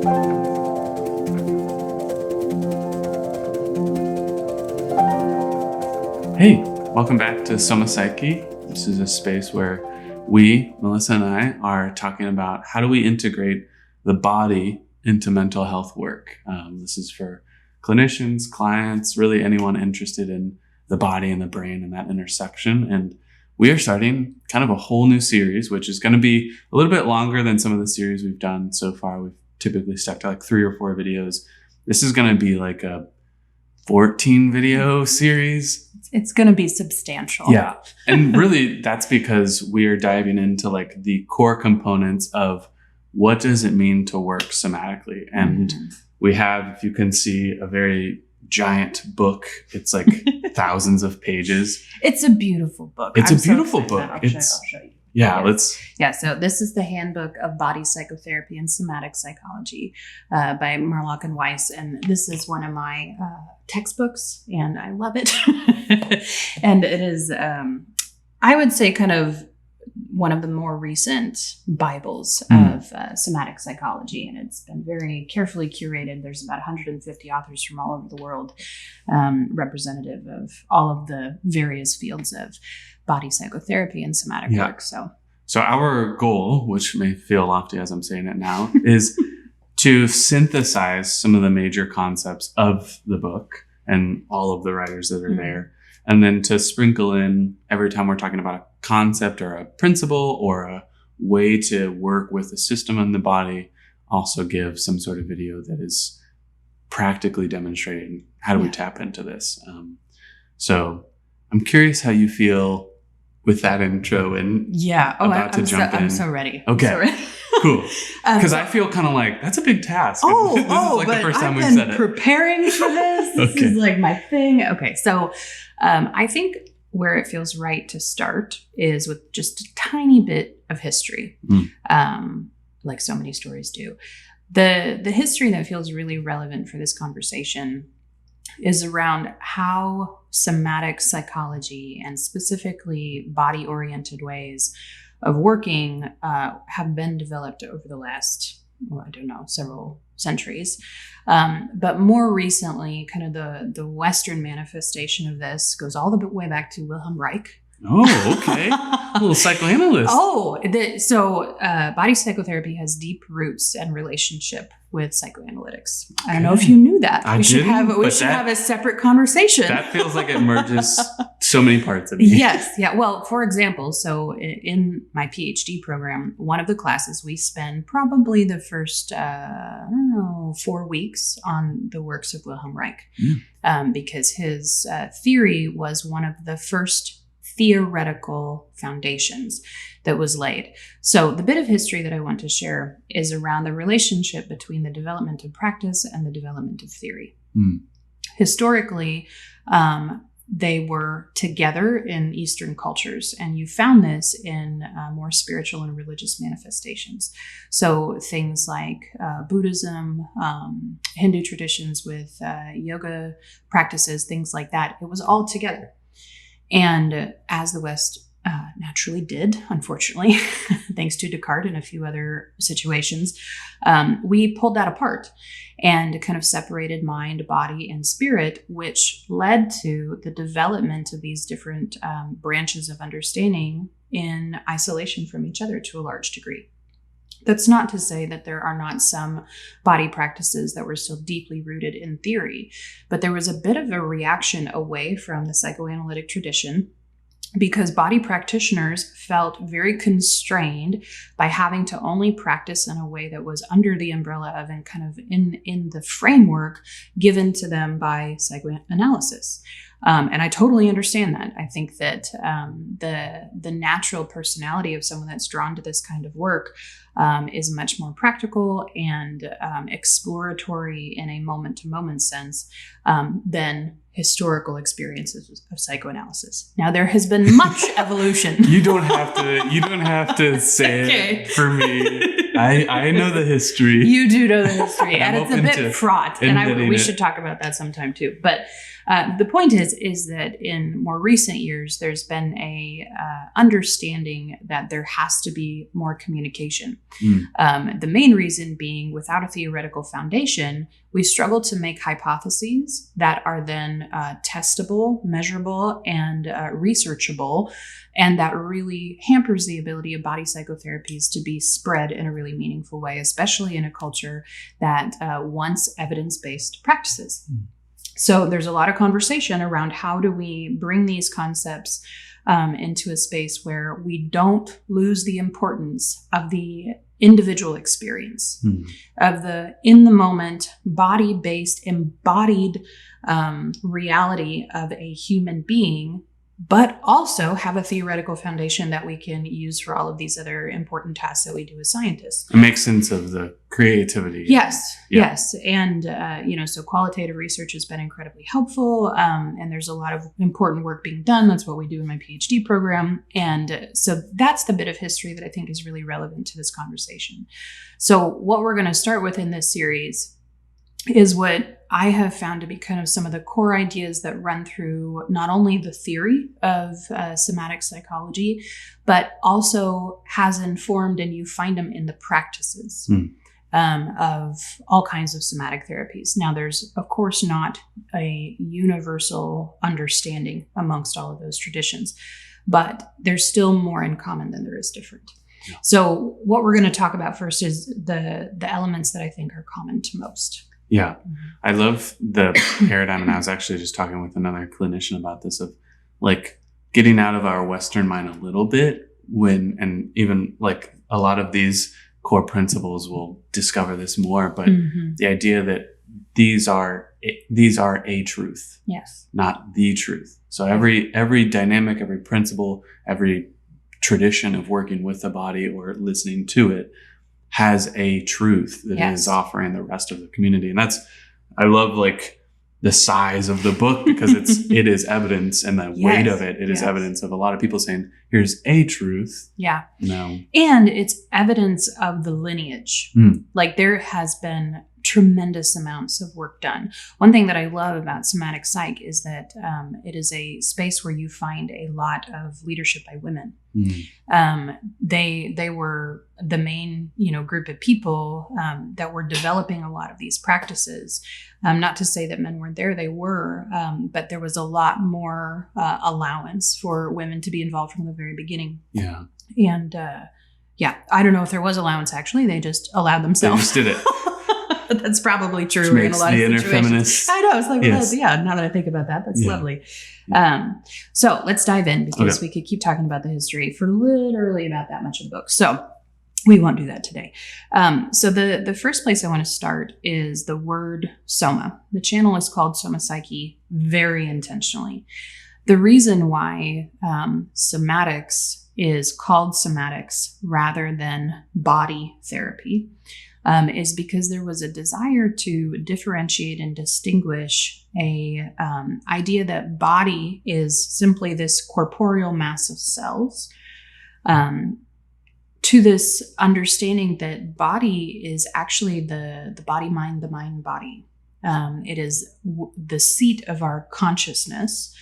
Hey, welcome back to Soma Psyche. This is a space where we, Melissa and I, are talking about how do we integrate the body into mental health work. This is for clinicians, clients, really anyone interested in the body and the brain and that intersection. And we are starting kind of a whole new series, which is going to be a little bit longer than some of the series we've done so far. We've typically stuck to like 3 or 4 videos. This is going to be like a 14 video series. It's going to be substantial. Yeah. And really that's because we are diving into like the core components of what does it mean to work somatically. And we have, if you can see, a very giant book. It's like thousands of pages. It's a beautiful book. It's a beautiful book. I'll show you. Yeah, so this is the Handbook of Body Psychotherapy and Somatic Psychology by Marlock and Weiss. And this is one of my textbooks, and I love it. And it is, I would say, kind of one of the more recent Bibles of somatic psychology. And it's been very carefully curated. There's about 150 authors from all over the world, representative of all of the various fields of body psychotherapy and somatic work. So our goal, which may feel lofty as I'm saying it now, is to synthesize some of the major concepts of the book and all of the writers that are there. And then to sprinkle in every time we're talking about a concept or a principle or a way to work with a system in the body, also give some sort of video that is practically demonstrating how do we tap into this. So I'm curious how you feel with that intro and I'm so ready. Okay. Cool. Because I feel kind of like that's a big task. This is like the first time we've said it. Preparing for this. This is like my thing. Okay. So I think where it feels right to start is with just a tiny bit of history, like so many stories do. The history that feels really relevant for this conversation is around how somatic psychology and specifically body-oriented ways of working have been developed over the last, several centuries. But more recently, kind of the Western manifestation of this goes all the way back to Wilhelm Reich. Oh, okay. A little psychoanalyst. So body psychotherapy has deep roots and relationship with psychoanalytics. Okay. I don't know if you knew that. We should have a separate conversation. That feels like it merges so many parts of me. Yes. Yeah. Well, for example, so in my PhD program, one of the classes we spend probably the first, 4 weeks on the works of Wilhelm Reich, because his theory was one of the first theoretical foundations that was laid. So the bit of history that I want to share is around the relationship between the development of practice and the development of theory. Historically, they were together in Eastern cultures, and you found this in more spiritual and religious manifestations. So things like Buddhism, Hindu traditions with yoga practices, things like that, it was all together. And as the West naturally did, unfortunately, thanks to Descartes and a few other situations, we pulled that apart and kind of separated mind, body, and spirit, which led to the development of these different branches of understanding in isolation from each other to a large degree. That's not to say that there are not some body practices that were still deeply rooted in theory, but there was a bit of a reaction away from the psychoanalytic tradition because body practitioners felt very constrained by having to only practice in a way that was under the umbrella of and kind of in the framework given to them by psychoanalysis. And I totally understand that. I think that the natural personality of someone that's drawn to this kind of work is much more practical and exploratory in a moment-to-moment sense than historical experiences of psychoanalysis. Now, there has been much evolution. You don't have to say it for me. I know the history. You do know the history, and it's a bit fraught. And we should talk about that sometime too. But The point is that in more recent years, there's been a understanding that there has to be more communication. The main reason being, without a theoretical foundation, we struggle to make hypotheses that are then testable, measurable, and researchable, and that really hampers the ability of body psychotherapies to be spread in a really meaningful way, especially in a culture that wants evidence-based practices. So there's a lot of conversation around how do we bring these concepts into a space where we don't lose the importance of the individual experience, of the in the moment, body-based, embodied reality of a human being, but also have a theoretical foundation that we can use for all of these other important tasks that we do as scientists. It makes sense of the creativity. Yes, Yeah. yes. And, so qualitative research has been incredibly helpful. And there's a lot of important work being done. That's what we do in my PhD program. And so that's the bit of history that I think is really relevant to this conversation. So what we're going to start with in this series is what I have found to be kind of some of the core ideas that run through not only the theory of somatic psychology, but also has informed, and you find them in the practices of all kinds of somatic therapies. Now, there's, of course, not a universal understanding amongst all of those traditions, but there's still more in common than there is different. Yeah. So what we're going to talk about first is the elements that I think are common to most. Yeah. I love the paradigm. And I was actually just talking with another clinician about this, of like getting out of our Western mind a little bit and even like a lot of these core principles will discover this more, but the idea that these are a truth, yes, not the truth. So every dynamic, every principle, every tradition of working with the body or listening to it has a truth that is offering the rest of the community. And I love like the size of the book, because it is evidence, and the weight of it is evidence of a lot of people saying, here's a truth. Yeah. No. And it's evidence of the lineage. Like there has been tremendous amounts of work done. One thing that I love about somatic psych is that it is a space where you find a lot of leadership by women. They were the main, group of people that were developing a lot of these practices. Not to say that men weren't there, they were, but there was a lot more allowance for women to be involved from the very beginning. Yeah. And I don't know if there was allowance, actually. They just allowed themselves. They just did it. But that's probably true Which in a lot of situations. feminist. I know. It's like, Yes. now that I think about that, that's lovely. So let's dive in, because we could keep talking about the history for literally about that much of the book. So we won't do that today. So the first place I want to start is the word soma. The channel is called Soma Psyche very intentionally. The reason why somatics is called somatics rather than body therapy is because there was a desire to differentiate and distinguish a idea that body is simply this corporeal mass of cells, to this understanding that body is actually the body-mind, the mind-body. It is the seat of our consciousness.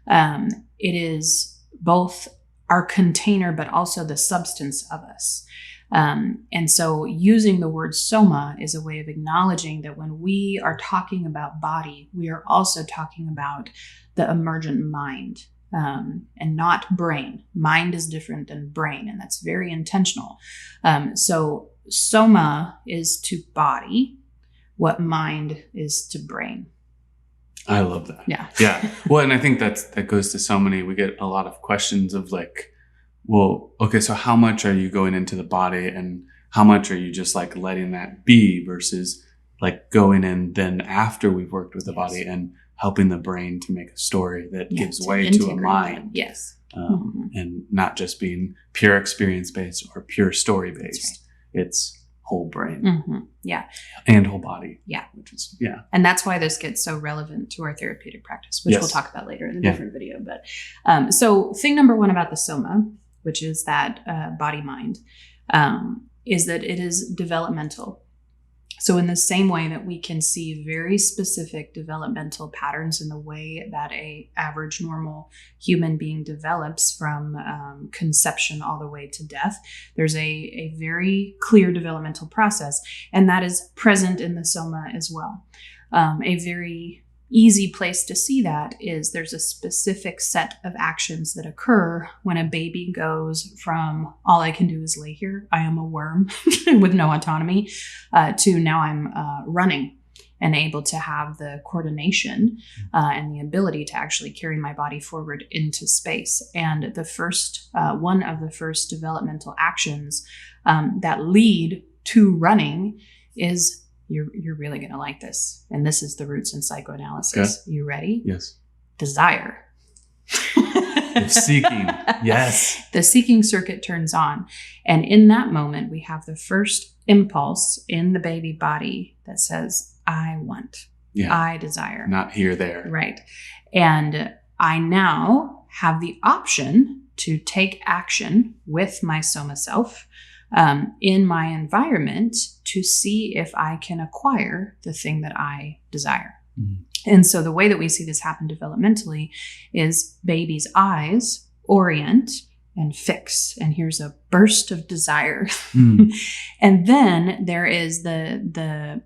It is both our container, but also the substance of us. And so using the word soma is a way of acknowledging that when we are talking about body, we are also talking about the emergent mind, and not brain. Mind is different than brain, and that's very intentional. So soma is to body what mind is to brain. I love that. Yeah. Yeah. Well, and I think that goes to so many, we get a lot of questions of like, well, okay, so how much are you going into the body, and how much are you just like letting that be, versus like going in then after we've worked with the body and helping the brain to make a story that gives way to a mind. Yes. And not just being pure experience based or pure story based. Right. It's whole brain. Yeah. And whole body. Yeah. Which is, And that's why this gets so relevant to our therapeutic practice, which we'll talk about later in a different video. But so thing number one about the soma, which is that body mind, is that it is developmental. So in the same way that we can see very specific developmental patterns in the way that a average normal human being develops from conception all the way to death, there's a very clear developmental process, and that is present in the soma as well. A very easy place to see that is there's a specific set of actions that occur when a baby goes from all I can do is lay here, I am a worm with no autonomy, to now I'm running and able to have the coordination and the ability to actually carry my body forward into space. And the first one of the first developmental actions that lead to running is you're really going to like this. And this is the roots in psychoanalysis. Okay. You ready? Yes. Desire. Seeking. Yes. The seeking circuit turns on. And in that moment, we have the first impulse in the baby body that says, I want. Yeah. I desire. Not here, there. Right. And I now have the option to take action with my soma self in my environment to see if I can acquire the thing that I desire. Mm-hmm. And so the way that we see this happen developmentally is baby's eyes orient and fix. And here's a burst of desire. Mm. And then there is the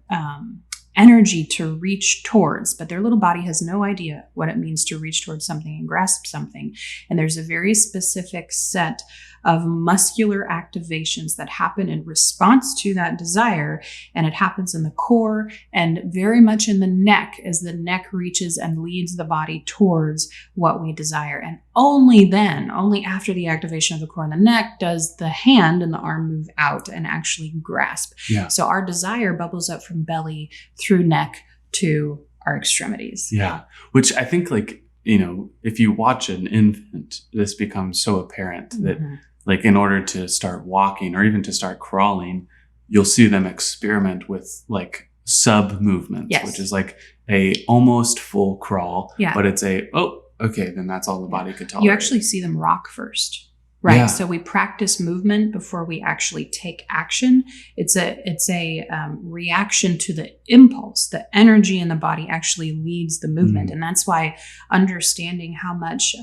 energy to reach towards, but their little body has no idea what it means to reach towards something and grasp something. And there's a very specific set of muscular activations that happen in response to that desire. And it happens in the core and very much in the neck as the neck reaches and leads the body towards what we desire. And only then, only after the activation of the core and the neck, does the hand and the arm move out and actually grasp. Yeah. So our desire bubbles up from belly through neck to our extremities. Yeah. Which I think, like, you know, if you watch an infant, this becomes so apparent that like in order to start walking or even to start crawling, you'll see them experiment with like sub movements, yes, which is like a almost full crawl, yeah, but it's okay, then that's all the body could tolerate. You actually see them rock first. Right. Yeah. So we practice movement before we actually take action. It's a reaction to the impulse. The energy in the body actually leads the movement. And that's why understanding how much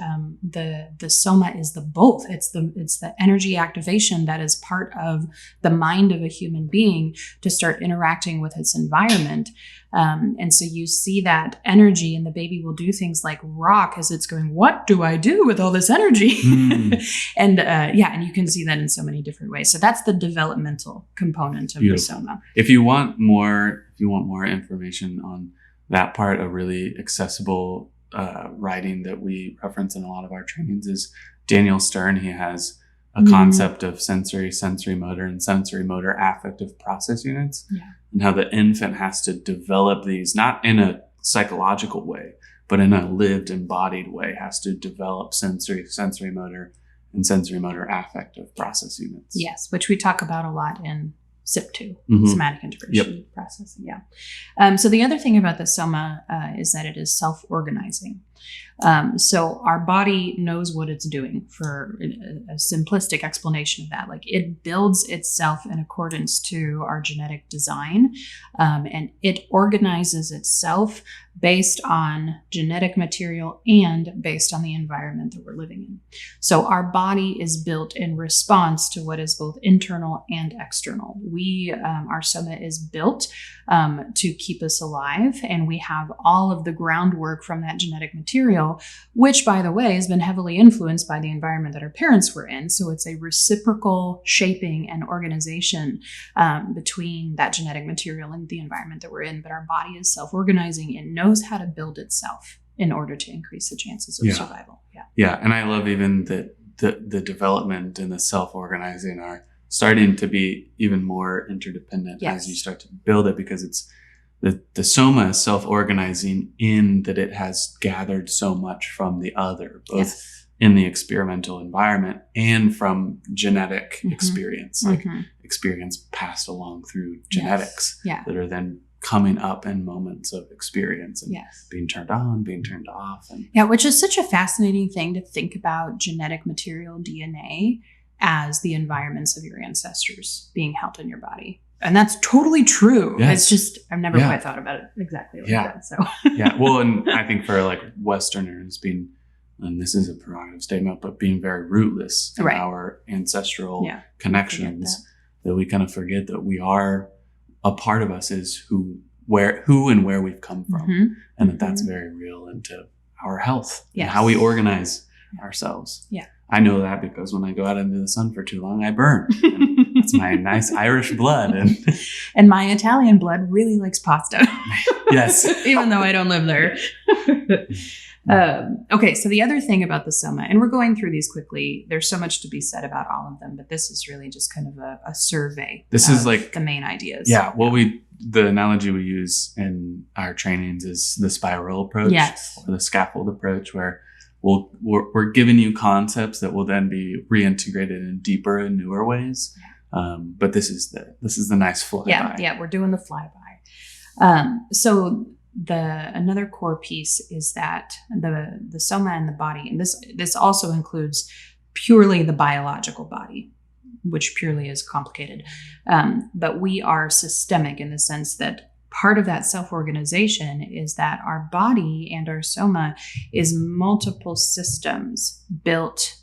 the soma is the both. It's the energy activation that is part of the mind of a human being to start interacting with its environment. And so you see that energy, and the baby will do things like rock as it's going, what do I do with all this energy? And you can see that in so many different ways. So that's the developmental component of Beautiful. The soma. If you want more information on that part, a really accessible writing that we reference in a lot of our trainings is Daniel Stern. He has a concept of sensory motor, and sensory motor affective process units, and how the infant has to develop these, not in a psychological way, but in a lived, embodied way, has to develop sensory motor and sensory motor affective process units. Yes, which we talk about a lot in SIP2, somatic integration processing. Yeah. So the other thing about the soma is that it is self-organizing. So our body knows what it's doing, for a simplistic explanation of that. Like, it builds itself in accordance to our genetic design, and it organizes itself based on genetic material and based on the environment that we're living in. So our body is built in response to what is both internal and external. Our soma is built to keep us alive, and we have all of the groundwork from that genetic material, which, by the way, has been heavily influenced by the environment that our parents were in. So it's a reciprocal shaping and organization between that genetic material and the environment that we're in. But our body is self-organizing and knows how to build itself in order to increase the chances of survival. Yeah. And I love even that the development and the self-organizing are starting to be even more interdependent as you start to build it, because it's the soma is self-organizing in that it has gathered so much from the other, both in the experimental environment and from genetic experience, like experience passed along through genetics that are then coming up in moments of experience and being turned on, being turned off. Which is such a fascinating thing to think about genetic material, DNA, as the environments of your ancestors being held in your body. And that's totally true. Yes. It's just, I've never Yeah. quite thought about it exactly like Yeah. that. So Yeah. Well, and I think for like Westerners being, and this is a prerogative statement, but being very rootless in Right. our ancestral Yeah. connections, that we kind of forget that we are, a part of us is who and where we've come from, Mhm. and that that's very real into our health and Yes. how we organize ourselves. Yeah. I know that because when I go out into the sun for too long, I burn. That's my nice Irish blood. And my Italian blood really likes pasta. Yes. Even though I don't live there. Okay, so the other thing about the soma, and we're going through these quickly. There's so much to be said about all of them, but this is really just kind of a survey. This is like the main ideas. Yeah. The analogy we use in our trainings is the spiral approach, Yes. or the scaffold approach, where we're giving you concepts that will then be reintegrated in deeper and newer ways. But this is the nice flyby. Yeah, we're doing the flyby. So another core piece is that the soma and the body, and this also includes purely the biological body, which purely is complicated. But we are systemic in the sense that part of that self-organization is that our body and our soma is multiple systems built,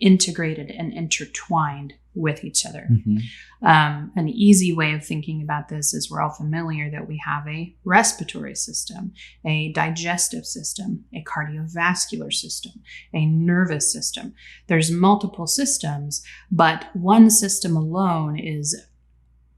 integrated and intertwined with each other. Mm-hmm. An easy way of thinking about this is we're all familiar that we have a respiratory system, a digestive system, a cardiovascular system, a nervous system. There's multiple systems, but one system alone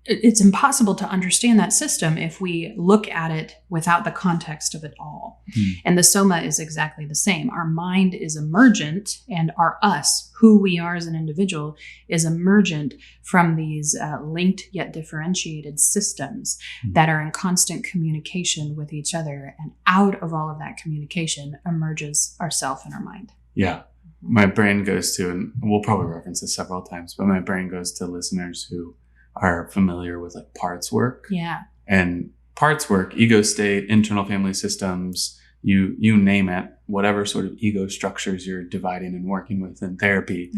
it's impossible to understand that system if we look at it without the context of it all. And the soma is exactly the same. Our mind is emergent, and our us, who we are as an individual, is emergent from these linked yet differentiated systems that are in constant communication with each other. And out of all of that communication emerges ourself and our mind. Yeah. My brain goes to, and we'll probably reference this several times, but my brain goes to listeners who are familiar with like parts work. Yeah. And parts work, ego state, internal family systems, you name it, whatever sort of ego structures you're dividing and working with in therapy,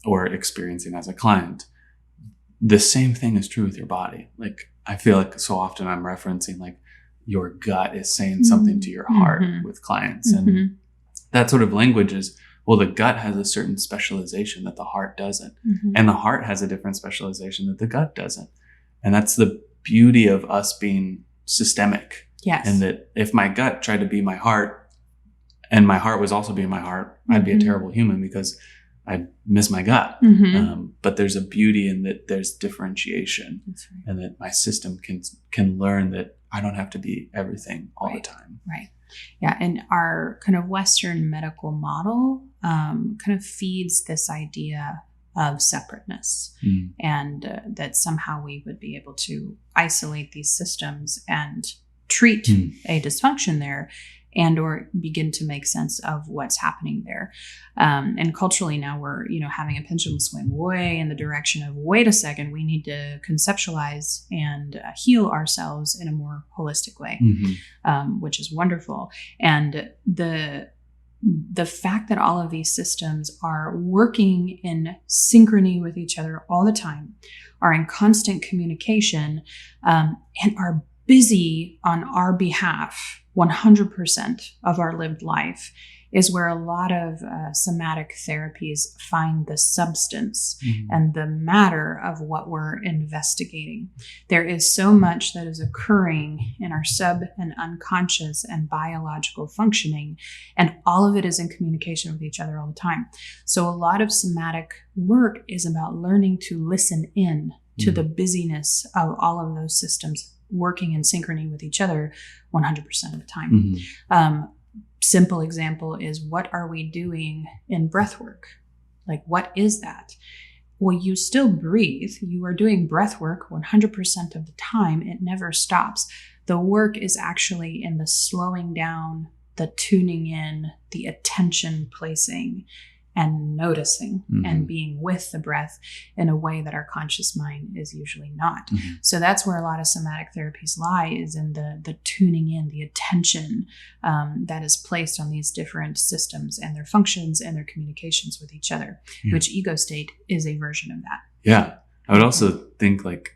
or experiencing as a client. The same thing is true with your body. Like, I feel like so often I'm referencing like your gut is saying something to your heart with clients. And that sort of language is, well, the gut has a certain specialization that the heart doesn't. And the heart has a different specialization that the gut doesn't. And that's the beauty of us being systemic. Yes. And that if my gut tried to be my heart and my heart was also being my heart, I'd be a terrible human because I'd miss my gut. But there's a beauty in that there's differentiation. That's right. And that my system can learn that I don't have to be everything all the time. Right. Yeah. And our kind of Western medical model kind of feeds this idea of separateness, and that somehow we would be able to isolate these systems and treat a dysfunction there, and or begin to make sense of what's happening there. And culturally now we're, having a pendulum swing way in the direction of, wait a second, we need to conceptualize and heal ourselves in a more holistic way, which is wonderful. And the fact that all of these systems are working in synchrony with each other all the time, are in constant communication, and are busy on our behalf 100% of our lived life, is where a lot of somatic therapies find the substance and the matter of what we're investigating. There is so much that is occurring in our sub and unconscious and biological functioning, and all of it is in communication with each other all the time. So a lot of somatic work is about learning to listen in to the busyness of all of those systems working in synchrony with each other 100% of the time. Simple example is, what are we doing in breath work? Like, what is that? Well, you still breathe. You are doing breath work 100% of the time. It never stops. The work is actually in the slowing down, the tuning in, the attention placing, and noticing and being with the breath in a way that our conscious mind is usually not. So that's where a lot of somatic therapies lie, is in the tuning in, the attention that is placed on these different systems and their functions and their communications with each other, which ego state is a version of that. Yeah. I would also think like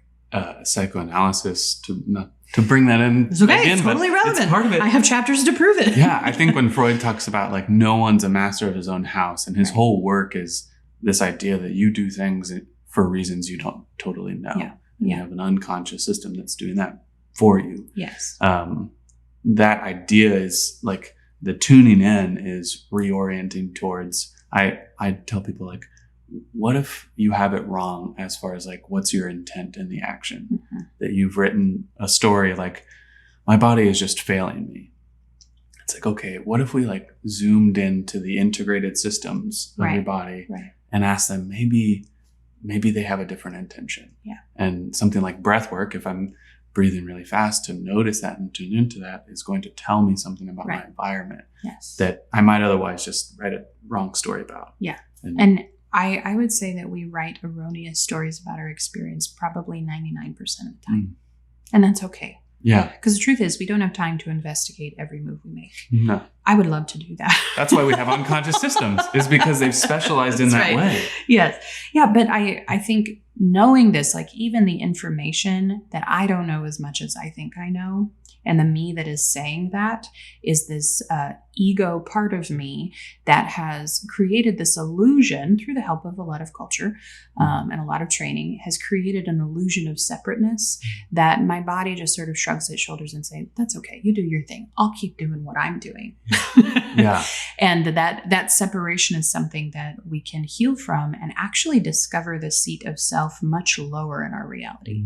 psychoanalysis to bring that in. It's okay. Again, it's totally relevant. It's part of it. I have chapters to prove it. Yeah. I think when Freud talks about like no one's a master of his own house, and his whole work is this idea that you do things for reasons you don't totally know. Yeah. And you have an unconscious system that's doing that for you. Yes. That idea is like the tuning in is reorienting towards, I tell people like, what if you have it wrong as far as like, what's your intent in the action? Mm-hmm. That you've written a story like, my body is just failing me. It's like, okay, what if we like zoomed into the integrated systems of your body and asked them, maybe they have a different intention. Yeah. And something like breath work, if I'm breathing really fast, to notice that and tune into that is going to tell me something about my environment that I might otherwise just write a wrong story about. Yeah. And I would say that we write erroneous stories about our experience probably 99% of the time. And that's okay. Yeah. Because the truth is, we don't have time to investigate every move we make. No. I would love to do that. That's why we have unconscious systems, is because they've specialized in that way. Yes. Yeah. But I think knowing this, like even the information that I don't know as much as I think I know, and the me that is saying that is this ego part of me that has created this illusion through the help of a lot of culture and a lot of training, has created an illusion of separateness that my body just sort of shrugs its shoulders and say, that's okay. You do your thing. I'll keep doing what I'm doing. Yeah. And that separation is something that we can heal from and actually discover the seat of self much lower in our reality.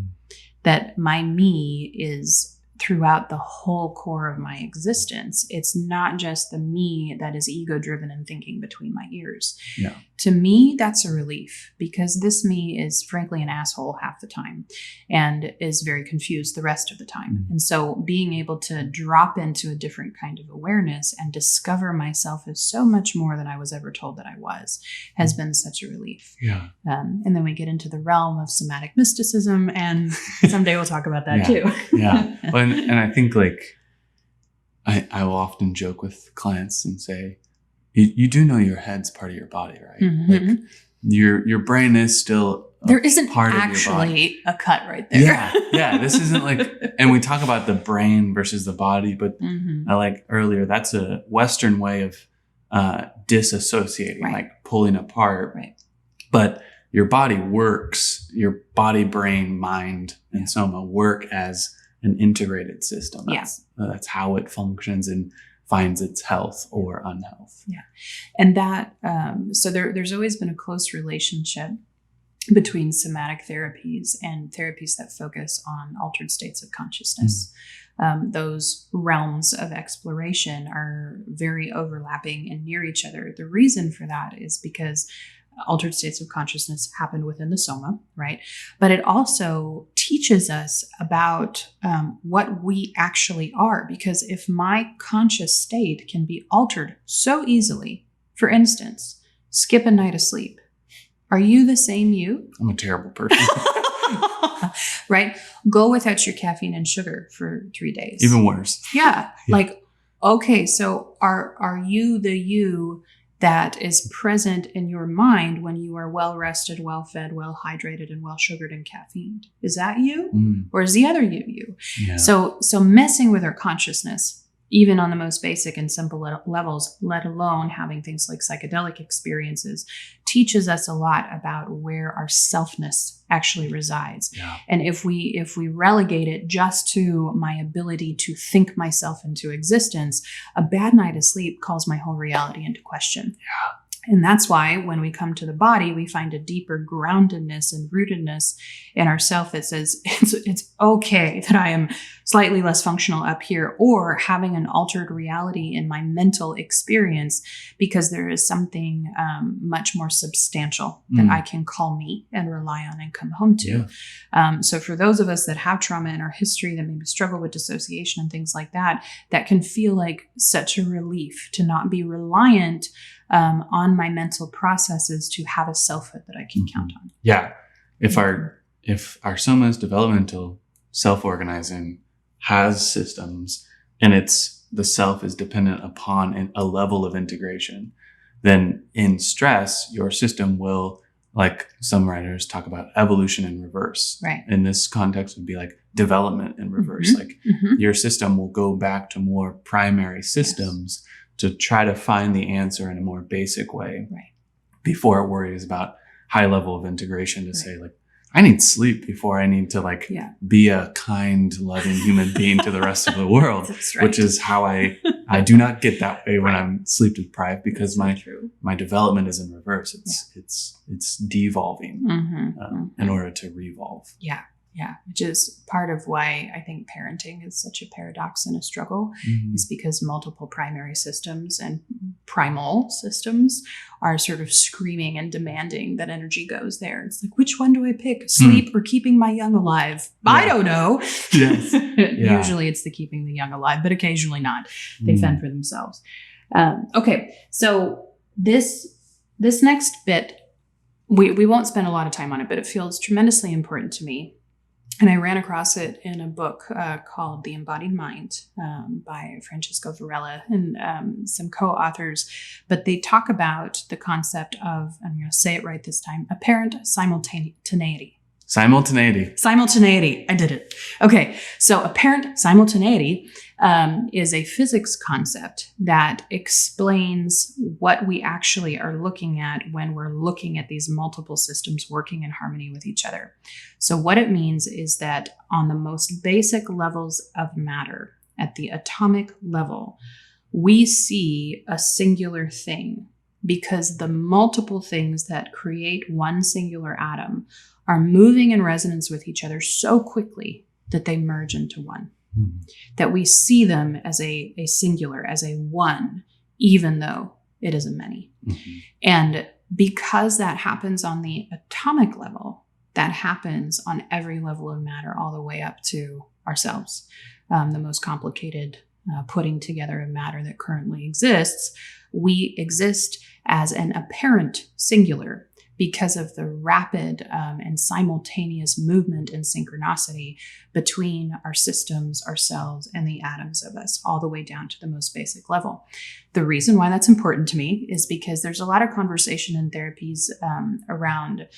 That my me is throughout the whole core of my existence. It's not just the me that is ego driven and thinking between my ears. Yeah. To me, that's a relief, because this me is frankly an asshole half the time and is very confused the rest of the time. And so being able to drop into a different kind of awareness and discover myself as so much more than I was ever told that I was has been such a relief. Yeah. And then we get into the realm of somatic mysticism, and someday we'll talk about that too. Yeah. Well, and I think like I will often joke with clients and say, you do know your head's part of your body, right? Mm-hmm. Like your brain is still there isn't part actually a cut right there. Yeah. Yeah. This isn't like, and we talk about the brain versus the body, but I like earlier, that's a Western way of disassociating, like pulling apart. Right. But your body works, your body, brain, mind, and soma work as an integrated system. That's how it functions and finds its health or unhealth. Yeah. And that, so there's always been a close relationship between somatic therapies and therapies that focus on altered states of consciousness. Those realms of exploration are very overlapping and near each other. The reason for that is because altered states of consciousness happen within the soma, right? But it also teaches us about what we actually are. Because if my conscious state can be altered so easily, for instance, skip a night of sleep, are you the same you? I'm a terrible person. Right? Go without your caffeine and sugar for 3 days. Even worse. Yeah. Like, okay, so are you the you that is present in your mind when you are well rested, well fed, well hydrated, and well sugared and caffeined? Is that you? Or is the other you? Yeah. So messing with our consciousness, even on the most basic and simple levels, let alone having things like psychedelic experiences, teaches us a lot about where our selfness actually resides. Yeah. And if we relegate it just to my ability to think myself into existence, a bad night of sleep calls my whole reality into question. Yeah. And that's why when we come to the body, we find a deeper groundedness and rootedness in ourself that says it's okay that I am slightly less functional up here, or having an altered reality in my mental experience, because there is something much more substantial that I can call me and rely on and come home to. Yeah. So for those of us that have trauma in our history, that maybe struggle with dissociation and things like that, that can feel like such a relief to not be reliant on my mental processes to have a selfhood that I can count on. Yeah. If our soma is developmental, self-organizing, has systems, and the self is dependent upon a level of integration, then in stress, your system will like some writers talk about evolution in reverse. Right. In this context would be like development in reverse. Mm-hmm. Like Mm-hmm. your system will go back to more primary systems to try to find the answer in a more basic way Right. before it worries about high level of integration to Right. say like, I need sleep before I need to like be a kind, loving human being to the rest of the world, That's right. which is how I do not get that way when I'm sleep deprived, because my development is in reverse. It's devolving in order to revolve. Yeah. Yeah. Which is part of why I think parenting is such a paradox and a struggle, is because multiple primary systems and primal systems are sort of screaming and demanding that energy goes there. It's like, which one do I pick? Sleep or keeping my young alive? Yeah. I don't know. Yes. Yeah. Usually it's the keeping the young alive, but occasionally not. They fend for themselves. Okay. So this next bit, we won't spend a lot of time on it, but it feels tremendously important to me. And I ran across it in a book called The Embodied Mind by Francesco Varela and some co-authors. But they talk about the concept of, I'm going to say it right this time, apparent simultaneity. Simultaneity. I did it. Okay. So apparent simultaneity is a physics concept that explains what we actually are looking at when we're looking at these multiple systems working in harmony with each other. So what it means is that on the most basic levels of matter, at the atomic level, we see a singular thing because the multiple things that create one singular atom are moving in resonance with each other so quickly that they merge into one. That we see them as a singular, as a one, even though it is a many. And because that happens on the atomic level, that happens on every level of matter, all the way up to ourselves. The most complicated putting together of matter that currently exists, we exist as an apparent singular because of the rapid and simultaneous movement and synchronicity between our systems, ourselves, and the atoms of us, all the way down to the most basic level. The reason why that's important to me is because there's a lot of conversation in therapies around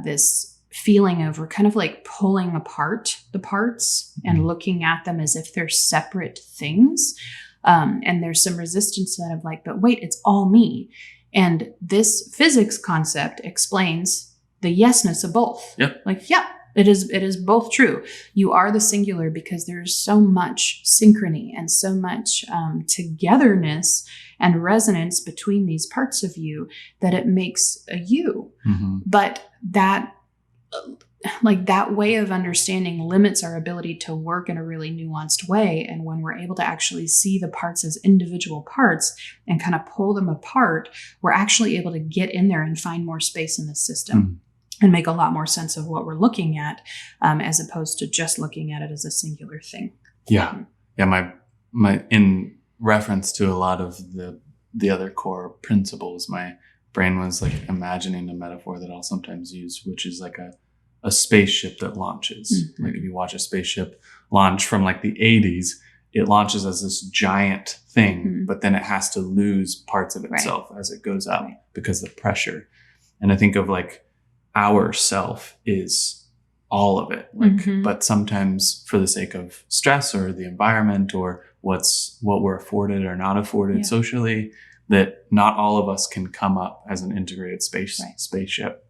this feeling of we're kind of like pulling apart the parts and looking at them as if they're separate things. And there's some resistance to that of like, but wait, it's all me. And this physics concept explains the yesness of both. Yep. Like, yeah, it is both true. You are the singular because there's so much synchrony and so much togetherness and resonance between these parts of you that it makes a you. But that way of understanding limits our ability to work in a really nuanced way. And when we're able to actually see the parts as individual parts and kind of pull them apart, we're actually able to get in there and find more space in the system and make a lot more sense of what we're looking at, as opposed to just looking at it as a singular thing. Yeah. Yeah. My in reference to a lot of the other core principles, my brain was like imagining a metaphor that I'll sometimes use, which is like a spaceship that launches. Like if you watch a spaceship launch from like the 80s, it launches as this giant thing, but then it has to lose parts of itself as it goes up because of the pressure. And I think of like our self is all of it. Like, but sometimes for the sake of stress or the environment or what we're afforded or not afforded socially, that not all of us can come up as an integrated spaceship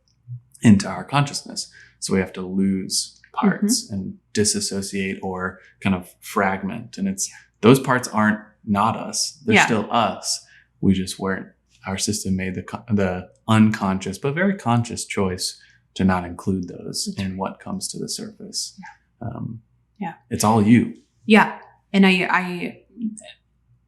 into our consciousness. So we have to lose parts and disassociate or kind of fragment. And it's those parts aren't not us. They're still us. We just weren't. Our system made the unconscious but very conscious choice to not include those in what comes to the surface. It's all you. Yeah. And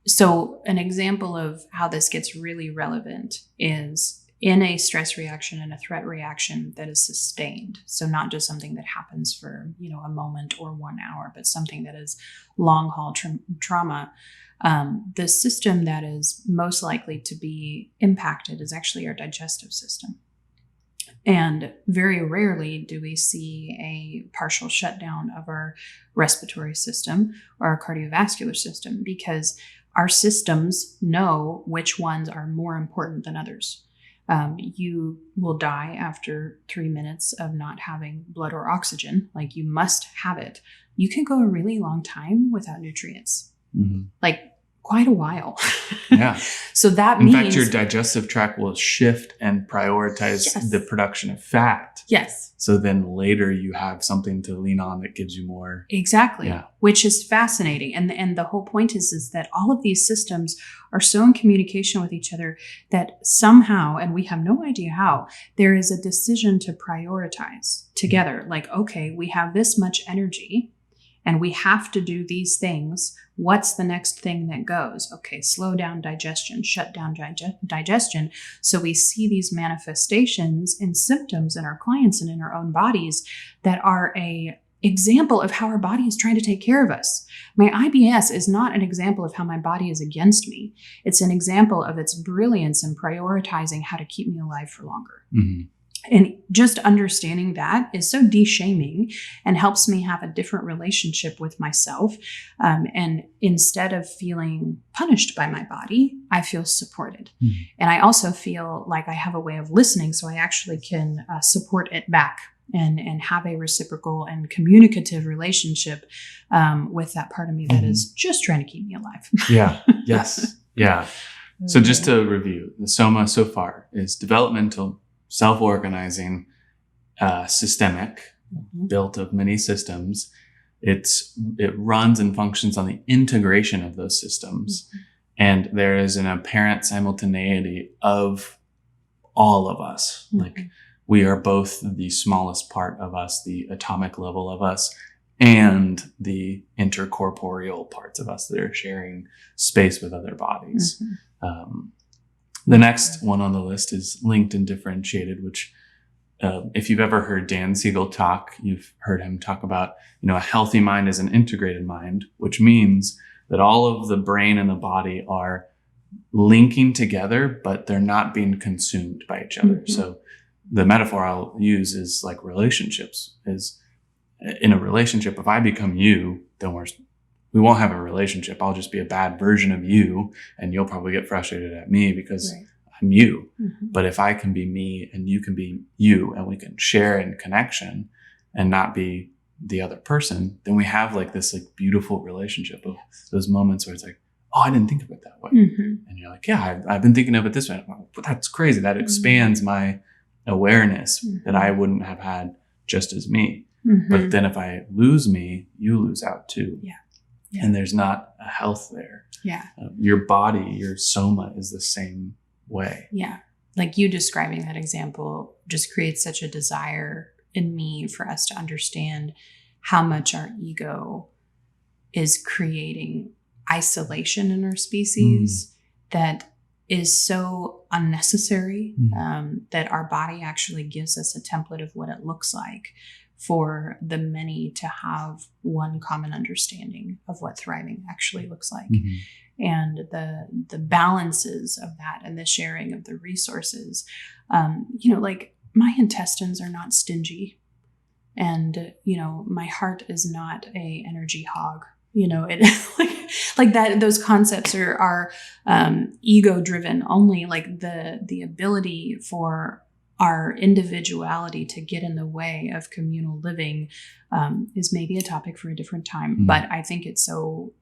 so an example of how this gets really relevant is in a stress reaction and a threat reaction that is sustained. So not just something that happens for, a moment or 1 hour, but something that is long haul trauma. The system that is most likely to be impacted is actually our digestive system. And very rarely do we see a partial shutdown of our respiratory system or our cardiovascular system, because our systems know which ones are more important than others. You will die after 3 minutes of not having blood or oxygen. Like, you must have it. You can go a really long time without nutrients, like quite a while. Yeah. So that In means, fact, your digestive tract will shift and prioritize the production of fat. Yes. So then later you have something to lean on that gives you more. Exactly. Yeah. Which is fascinating. And the whole point is that all of these systems are so in communication with each other that somehow, and we have no idea how, there is a decision to prioritize together. Like, okay, we have this much energy and we have to do these things. What's the next thing that goes? Okay, slow down digestion, shut down digestion. So we see these manifestations and symptoms in our clients and in our own bodies that are a example of how our body is trying to take care of us. My IBS is not an example of how my body is against me. It's an example of its brilliance in prioritizing how to keep me alive for longer. Mm-hmm. And just understanding that is so de-shaming and helps me have a different relationship with myself. And instead of feeling punished by my body, I feel supported. Mm-hmm. And I also feel like I have a way of listening, so I actually can support it back and have a reciprocal and communicative relationship with that part of me that is just trying to keep me alive. Yeah. Yes. Yeah. So just to review, the soma so far is developmental, self-organizing, systemic, built of many systems. It runs and functions on the integration of those systems. And there is an apparent simultaneity of all of us. Like, we are both the smallest part of us, the atomic level of us, and the intercorporeal parts of us that are sharing space with other bodies. The next one on the list is linked and differentiated, which if you've ever heard Dan Siegel talk, you've heard him talk about, a healthy mind is an integrated mind, which means that all of the brain and the body are linking together, but they're not being consumed by each other. So the metaphor I'll use is like relationships. Is in a relationship, if I become you, then we won't have a relationship. I'll just be a bad version of you, and you'll probably get frustrated at me because I'm you. But if I can be me and you can be you, and we can share in connection and not be the other person, then we have like this like beautiful relationship of those moments where it's like, oh, I didn't think of it that way. And you're like, yeah, I've been thinking of it this way. But that's crazy. That expands my awareness that I wouldn't have had just as me. But then if I lose me, you lose out too. And there's not a health there. Your body, your soma is the same way. Like you describing that example just creates such a desire in me for us to understand how much our ego is creating isolation in our species that is so unnecessary, that our body actually gives us a template of what it looks like for the many to have one common understanding of what thriving actually looks like. And the balances of that and the sharing of the resources. Like my intestines are not stingy, and my heart is not a energy hog. Like that. Those concepts are ego driven only. Like the ability for our individuality to get in the way of communal living is maybe a topic for a different time. But I think it's so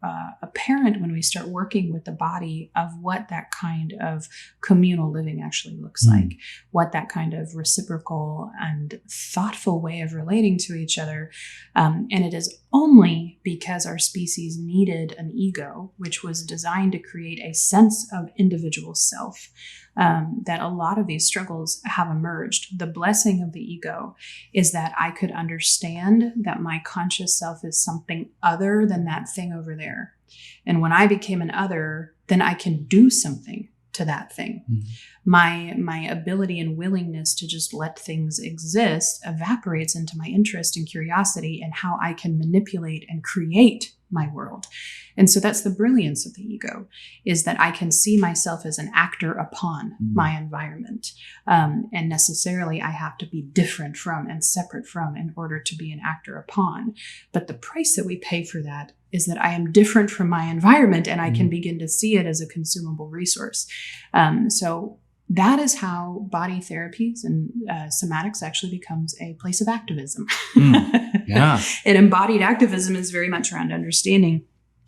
apparent when we start working with the body of what that kind of communal living actually looks like, what that kind of reciprocal and thoughtful way of relating to each other. And it is only because our species needed an ego, which was designed to create a sense of individual self, that a lot of these struggles have emerged. The blessing of the ego is that I could understand that my conscious self is something other than that thing over there. And when I became an other, then I can do something to that thing. My ability and willingness to just let things exist evaporates into my interest and curiosity and how I can manipulate and create my world. And so that's the brilliance of the ego, is that I can see myself as an actor upon my environment. And necessarily I have to be different from and separate from in order to be an actor upon. But the price that we pay for that is that I am different from my environment, and I can begin to see it as a consumable resource. So that is how body therapies and somatics actually becomes a place of activism. Yeah. And embodied activism is very much around understanding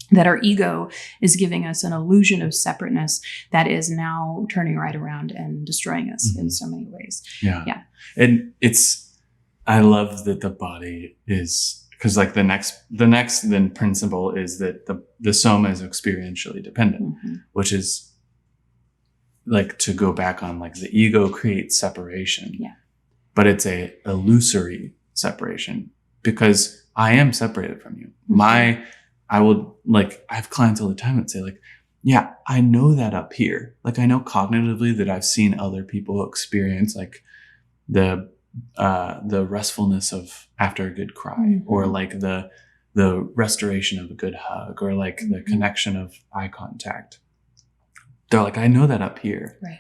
that our ego is giving us an illusion of separateness that is now turning right around and destroying us in so many ways. Yeah. And I love that the body is, because like the next then principle is that the soma is experientially dependent, which is like, to go back on, like, the ego creates separation, but it's a illusory separation, because I am separated from you. I have clients all the time that say, like, yeah, I know that up here. Like, I know cognitively that I've seen other people experience like the restfulness of after a good cry, or like the restoration of a good hug, or like the connection of eye contact. They're like, I know that up here, right?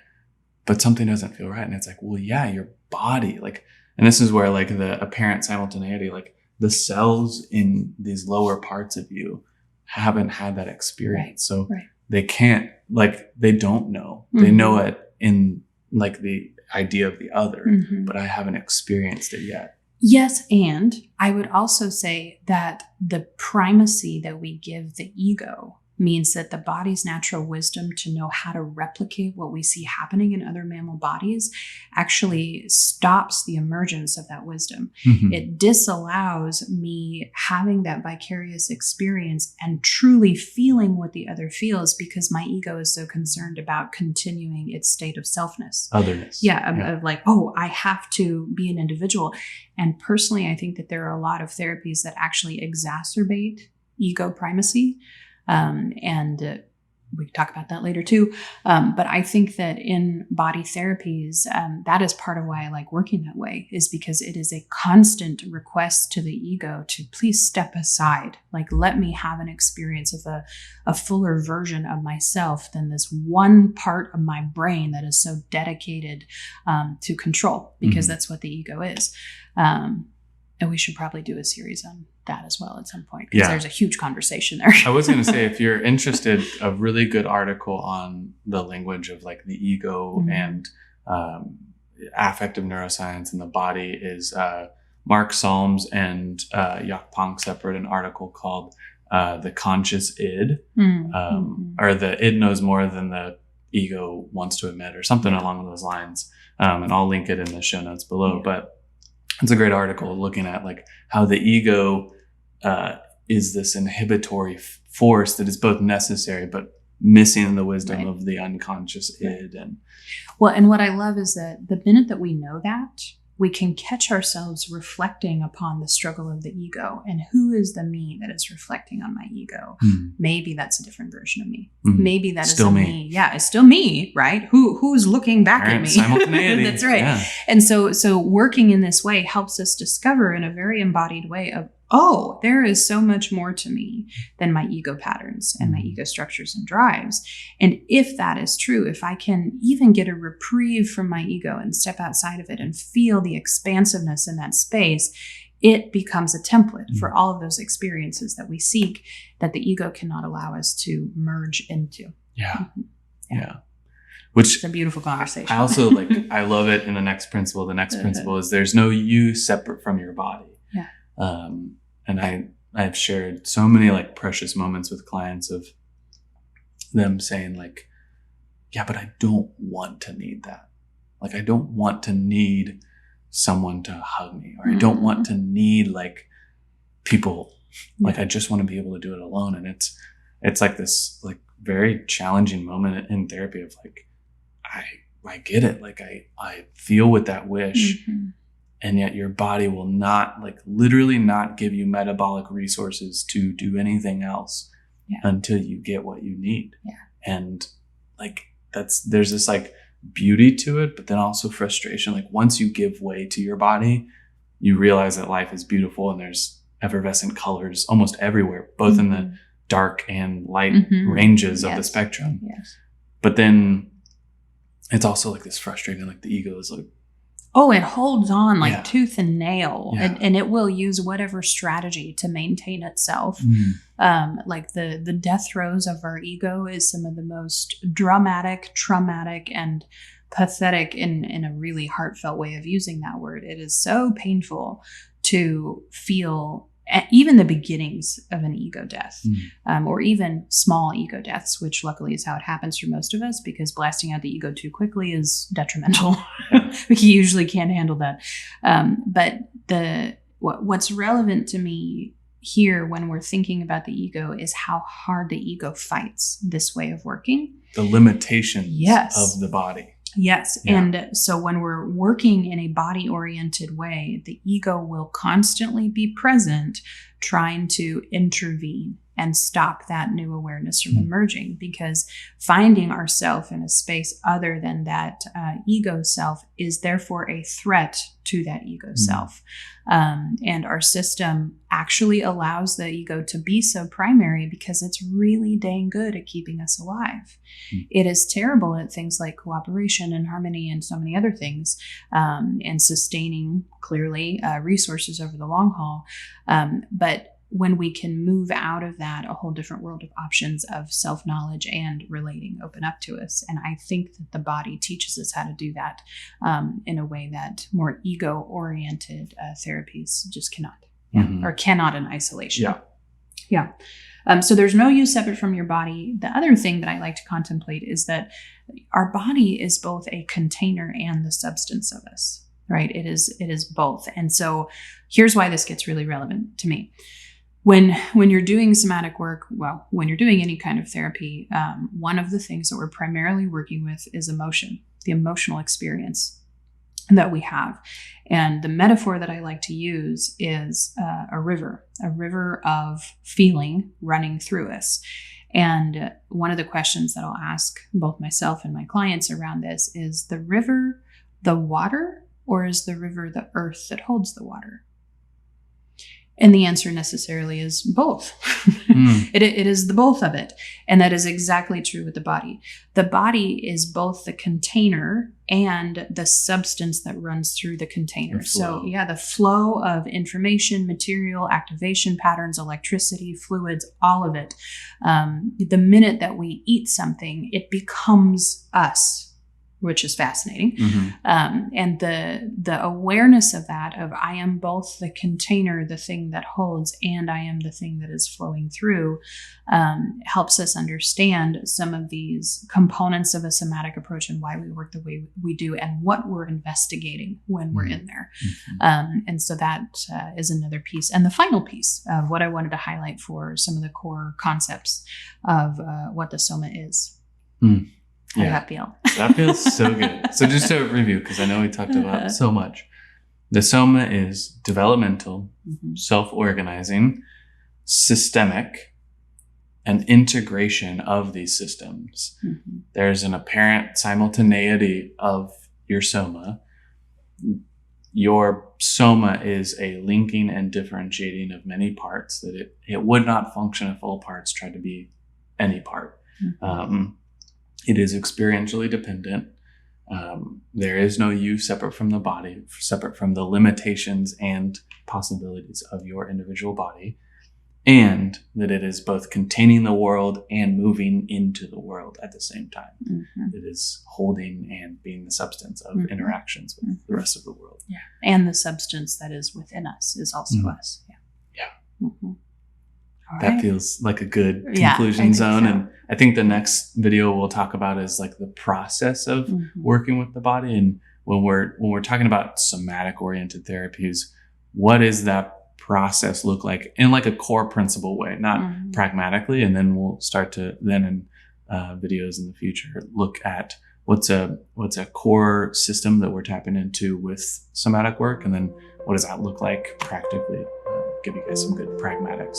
But something doesn't feel right. And it's like, well, yeah, your body, like, and this is where like the apparent simultaneity, like the cells in these lower parts of you haven't had that experience. So they can't, like, they don't know. They know it in like the idea of the other, but I haven't experienced it yet. Yes. And I would also say that the primacy that we give the ego means that the body's natural wisdom to know how to replicate what we see happening in other mammal bodies actually stops the emergence of that wisdom. It disallows me having that vicarious experience and truly feeling what the other feels, because my ego is so concerned about continuing its state of selfness. Otherness. Of like, oh, I have to be an individual. And personally, I think that there are a lot of therapies that actually exacerbate ego primacy. And we can talk about that later too. But I think that in body therapies, that is part of why I like working that way, is because it is a constant request to the ego to please step aside. Like, let me have an experience of a fuller version of myself than this one part of my brain that is so dedicated to control, because that's what the ego is. And we should probably do a series on that as well at some point, because there's a huge conversation there. I was going to say, if you're interested, a really good article on the language of like the ego and affective neuroscience in the body is Mark Solms and Jaak Panksepp wrote an article called The Conscious Id, or the id knows more than the ego wants to admit, or something along those lines. And I'll link it in the show notes below. But it's a great article looking at like how the ego is this inhibitory force that is both necessary but missing the wisdom of the unconscious id. And what I love is that the minute that we know that, we can catch ourselves reflecting upon the struggle of the ego and who is the me that is reflecting on my ego. Maybe that's a different version of me. Maybe that is still me. Yeah, it's still me, right? Who's looking back at me? Simultaneity. That's right. Yeah. And so working in this way helps us discover in a very embodied way of, oh, there is so much more to me than my ego patterns and my ego structures and drives. And if that is true, if I can even get a reprieve from my ego and step outside of it and feel the expansiveness in that space, it becomes a template for all of those experiences that we seek that the ego cannot allow us to merge into. Yeah. Which it's a beautiful conversation. I also like, I love it in the next principle. The next principle is there's no you separate from your body. And I've shared so many like precious moments with clients of them saying like, yeah, but I don't want to need that. Like, I don't want to need someone to hug me, or I don't want to need like people. Like, I just want to be able to do it alone. And it's like this like very challenging moment in therapy of like, I get it. Like I feel with that wish. And yet your body will not, like, literally not give you metabolic resources to do anything else until you get what you need. And like, there's this like beauty to it, but then also frustration. Like, once you give way to your body, you realize that life is beautiful and there's effervescent colors almost everywhere, both in the dark and light ranges of the spectrum. But then it's also like this frustrating, like the ego is like, oh, it holds on like tooth and nail, and it will use whatever strategy to maintain itself. Like the death throes of our ego is some of the most dramatic, traumatic, and pathetic in a really heartfelt way of using that word. It is so painful to feel even the beginnings of an ego death, or even small ego deaths, which luckily is how it happens for most of us, because blasting out the ego too quickly is detrimental. We usually can't handle that. But what's relevant to me here when we're thinking about the ego is how hard the ego fights this way of working. The limitations of the body. Yes. Yeah. And so when we're working in a body-oriented way, the ego will constantly be present, trying to intervene and stop that new awareness from emerging, because finding ourselves in a space other than that ego self is therefore a threat to that ego self. And our system actually allows the ego to be so primary because it's really dang good at keeping us alive. It is terrible at things like cooperation and harmony and so many other things, and sustaining, clearly, resources over the long haul. But when we can move out of that, a whole different world of options of self-knowledge and relating open up to us. And I think that the body teaches us how to do that in a way that more ego-oriented therapies just cannot, or cannot in isolation. Yeah. So there's no you separate from your body. The other thing that I like to contemplate is that our body is both a container and the substance of us, right? It is both. And so here's why this gets really relevant to me. When you're doing somatic work, well, when you're doing any kind of therapy, one of the things that we're primarily working with is emotion, the emotional experience that we have. And the metaphor that I like to use is a river of feeling running through us. And one of the questions that I'll ask both myself and my clients around this is, the river the water, or is the river the earth that holds the water? And the answer necessarily is both. It is the both of it. And that is exactly true with the body. The body is both the container and the substance that runs through the container. So the flow of information, material, activation patterns, electricity, fluids, all of it. The minute that we eat something, it becomes us, which is fascinating. And the awareness of that, of I am both the container, the thing that holds, and I am the thing that is flowing through, helps us understand some of these components of a somatic approach and why we work the way we do and what we're investigating when we're in there. And so that is another piece. And the final piece of what I wanted to highlight for some of the core concepts of what the soma is. How did that feel? That feels so good. So just to review, because I know we talked about so much. The soma is developmental, self-organizing, systemic, and integration of these systems. There's an apparent simultaneity of your soma. Your soma is a linking and differentiating of many parts, that it would not function if all parts tried to be any part. It is experientially dependent. There is no you separate from the body, separate from the limitations and possibilities of your individual body, and that it is both containing the world and moving into the world at the same time. It is holding and being the substance of interactions with the rest of the world. And the substance that is within us is also us. That feels like a good conclusion zone. And I think the next video we'll talk about is like the process of working with the body. And when we're talking about somatic oriented therapies, what does that process look like in like a core principle way, not pragmatically? And then we'll start to in videos in the future look at what's a core system that we're tapping into with somatic work, and then what does that look like practically? Give you guys some good pragmatics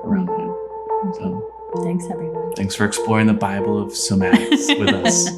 around that. So thanks, everyone. Thanks for exploring the Bible of somatics with us.